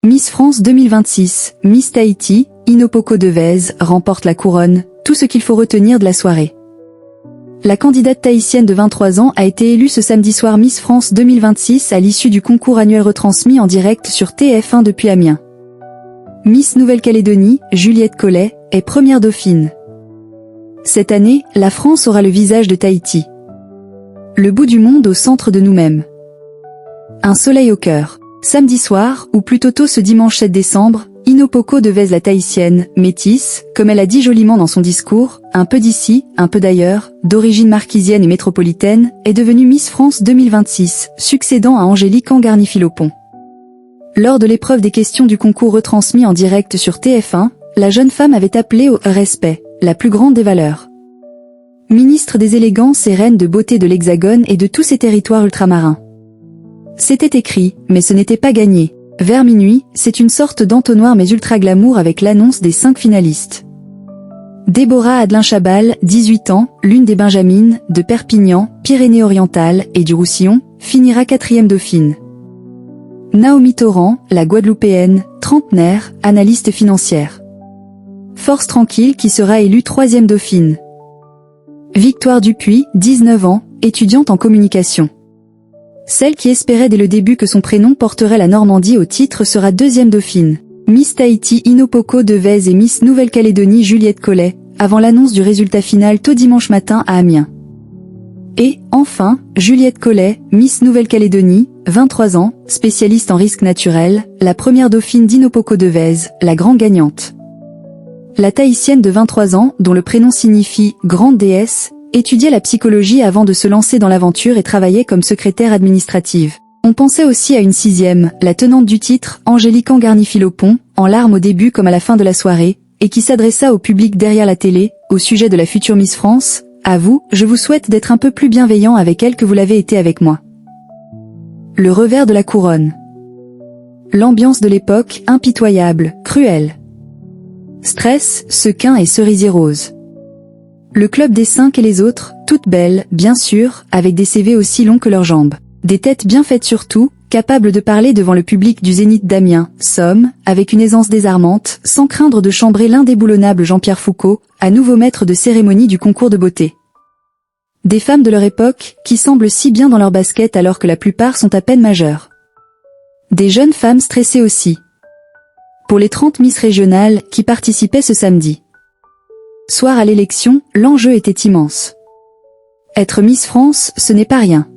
Miss France 2026, Miss Tahiti, Inopoko Devez remporte la couronne, tout ce qu'il faut retenir de la soirée. La candidate tahitienne de 23 ans a été élue ce samedi soir Miss France 2026 à l'issue du concours annuel retransmis en direct sur TF1 depuis Amiens. Miss Nouvelle-Calédonie, Juliette Collet, est première dauphine. Cette année, la France aura le visage de Tahiti. Le bout du monde au centre de nous-mêmes. Un soleil au cœur. Samedi soir, ou plutôt tôt ce dimanche 7 décembre, Inopoko Devez la tahitienne, métisse, comme elle a dit joliment dans son discours, un peu d'ici, un peu d'ailleurs, d'origine marquisienne et métropolitaine, est devenue Miss France 2026, succédant à Angélique Angarny-Philopon. Lors de l'épreuve des questions du concours retransmis en direct sur TF1, la jeune femme avait appelé au respect, la plus grande des valeurs. Ministre des élégances et reine de beauté de l'Hexagone et de tous ses territoires ultramarins. C'était écrit, mais ce n'était pas gagné. Vers minuit, c'est une sorte d'entonnoir mais ultra glamour avec l'annonce des 5 finalistes. Déborah Adelin-Chabal, 18 ans, l'une des Benjamines, de Perpignan, Pyrénées-Orientales et du Roussillon, finira 4e dauphine. Naomi Torrent, la Guadeloupéenne, trentenaire, analyste financière. Force Tranquille qui sera élue 3e dauphine. Victoire Dupuis, 19 ans, étudiante en communication. Celle qui espérait dès le début que son prénom porterait la Normandie au titre sera 2e dauphine. Miss Tahiti Inopoko Devez et Miss Nouvelle-Calédonie Juliette Collet, avant l'annonce du résultat final tôt dimanche matin à Amiens. Et, enfin, Juliette Collet, Miss Nouvelle-Calédonie, 23 ans, spécialiste en risques naturels, la première dauphine d'Inopoko Devez, la grande gagnante. La Tahitienne de 23 ans, dont le prénom signifie « grande déesse », étudiait la psychologie avant de se lancer dans l'aventure et travaillait comme secrétaire administrative. On pensait aussi à une 6e, la tenante du titre, Angélique Angarny-Philopon, en larmes au début comme à la fin de la soirée, et qui s'adressa au public derrière la télé, au sujet de la future Miss France. À vous, je vous souhaite d'être un peu plus bienveillant avec elle que vous l'avez été avec moi. Le revers de la couronne. L'ambiance de l'époque, impitoyable, cruelle. Stress, sequins et cerisier rose. Le club des 5 et les autres, toutes belles, bien sûr, avec des CV aussi longs que leurs jambes. Des têtes bien faites surtout, capables de parler devant le public du Zénith d'Amiens, Somme, avec une aisance désarmante, sans craindre de chambrer l'indéboulonnable Jean-Pierre Foucault, à nouveau maître de cérémonie du concours de beauté. Des femmes de leur époque, qui semblent si bien dans leur basket alors que la plupart sont à peine majeures. Des jeunes femmes stressées aussi. Pour les 30 Miss régionales, qui participaient ce samedi. Soir à l'élection, l'enjeu était immense. Être Miss France, ce n'est pas rien.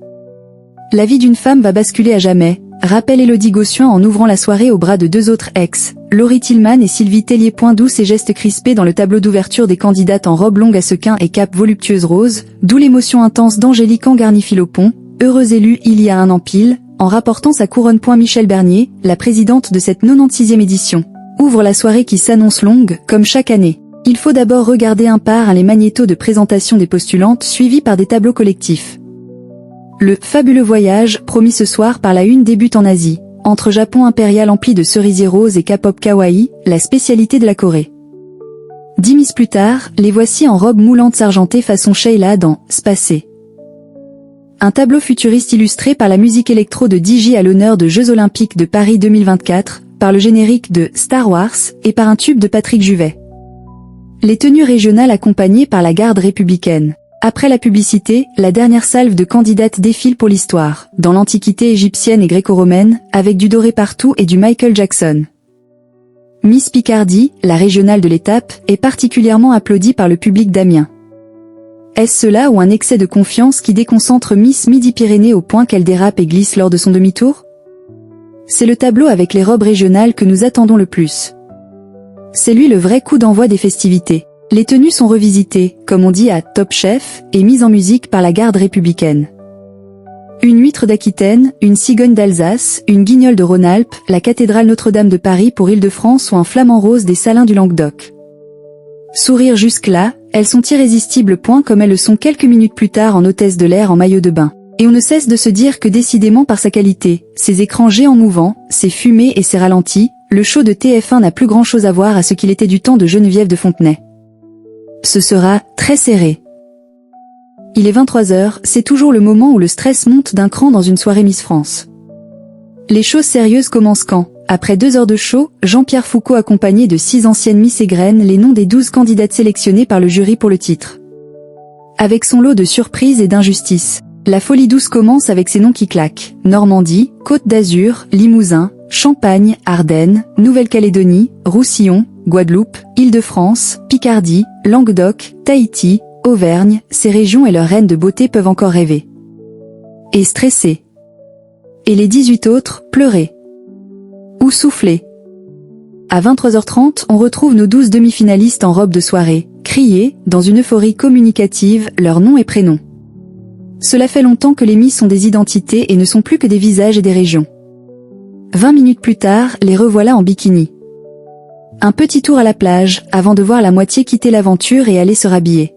La vie d'une femme va basculer à jamais, rappelle Élodie Gossuin en ouvrant la soirée au bras de 2 autres ex, Laurie Tillman et Sylvie Tellier. D'où ces gestes crispés dans le tableau d'ouverture des candidates en robe longue à sequins et cape voluptueuse rose, d'où l'émotion intense d'Angélique Angarny-Philopon, heureuse élue il y a un an pile, en rapportant sa couronne. Michel Bernier, la présidente de cette 96e édition, ouvre la soirée qui s'annonce longue, comme chaque année. Il faut d'abord regarder un par un les magnétos de présentation des postulantes suivis par des tableaux collectifs. Le fabuleux voyage, promis ce soir par la une, débute en Asie, entre Japon impérial empli de cerisier rose et K-pop kawaii, la spécialité de la Corée. 10 Miss plus tard, les voici en robe moulante argentée façon Sheila dans Spacé. Un tableau futuriste illustré par la musique électro de DJ à l'honneur de Jeux Olympiques de Paris 2024, par le générique de Star Wars et par un tube de Patrick Juvet. Les tenues régionales accompagnées par la garde républicaine. Après la publicité, la dernière salve de candidates défile pour l'histoire, dans l'antiquité égyptienne et gréco-romaine, avec du doré partout et du Michael Jackson. Miss Picardie, la régionale de l'étape, est particulièrement applaudie par le public d'Amiens. Est-ce cela ou un excès de confiance qui déconcentre Miss Midi-Pyrénées au point qu'elle dérape et glisse lors de son demi-tour? C'est le tableau avec les robes régionales que nous attendons le plus. C'est lui le vrai coup d'envoi des festivités. Les tenues sont revisitées, comme on dit à Top Chef, et mises en musique par la garde républicaine. Une huître d'Aquitaine, une cigogne d'Alsace, une guignole de Rhône-Alpes, la cathédrale Notre-Dame de Paris pour Île-de-France ou un flamant rose des Salins du Languedoc. Sourire jusque-là, elles sont irrésistibles. Comme elles le sont quelques minutes plus tard en hôtesse de l'air en maillot de bain. Et on ne cesse de se dire que décidément par sa qualité, ses écrans géants mouvants, ses fumées et ses ralentis, le show de TF1 n'a plus grand-chose à voir à ce qu'il était du temps de Geneviève de Fontenay. Ce sera très serré. Il est 23h, c'est toujours le moment où le stress monte d'un cran dans une soirée Miss France. Les choses sérieuses commencent quand, après 2 heures de show, Jean-Pierre Foucault accompagné de 6 anciennes Miss égrène les noms des 12 candidates sélectionnées par le jury pour le titre. Avec son lot de surprises et d'injustices, la folie douce commence avec ces noms qui claquent. Normandie, Côte d'Azur, Limousin, Champagne, Ardennes, Nouvelle-Calédonie, Roussillon, Guadeloupe, Île-de-France, Picardie, Languedoc, Tahiti, Auvergne, ces régions et leurs reines de beauté peuvent encore rêver. Et stresser. Et les 18 autres, pleurer. Ou souffler. À 23h30, on retrouve nos 12 demi-finalistes en robe de soirée, crier, dans une euphorie communicative, leurs noms et prénoms. Cela fait longtemps que les Miss sont des identités et ne sont plus que des visages et des régions. 20 minutes plus tard, les revoilà en bikini. Un petit tour à la plage, avant de voir la moitié quitter l'aventure et aller se rhabiller.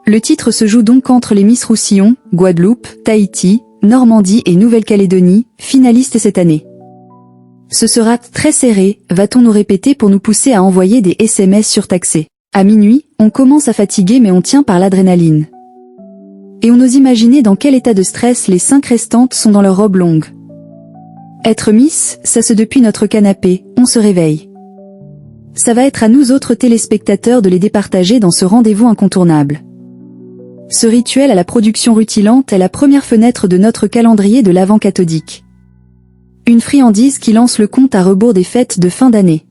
Le titre se joue donc entre les Miss Roussillon, Guadeloupe, Tahiti, Normandie et Nouvelle-Calédonie, finalistes cette année. Ce sera très serré, va-t-on nous répéter pour nous pousser à envoyer des SMS surtaxés. À minuit, on commence à fatiguer mais on tient par l'adrénaline. Et on ose imaginer dans quel état de stress les 5 restantes sont dans leur robe longue. Être Miss, ça se depuis notre canapé, on se réveille. Ça va être à nous autres téléspectateurs de les départager dans ce rendez-vous incontournable. Ce rituel à la production rutilante est la première fenêtre de notre calendrier de l'Avent cathodique. Une friandise qui lance le compte à rebours des fêtes de fin d'année.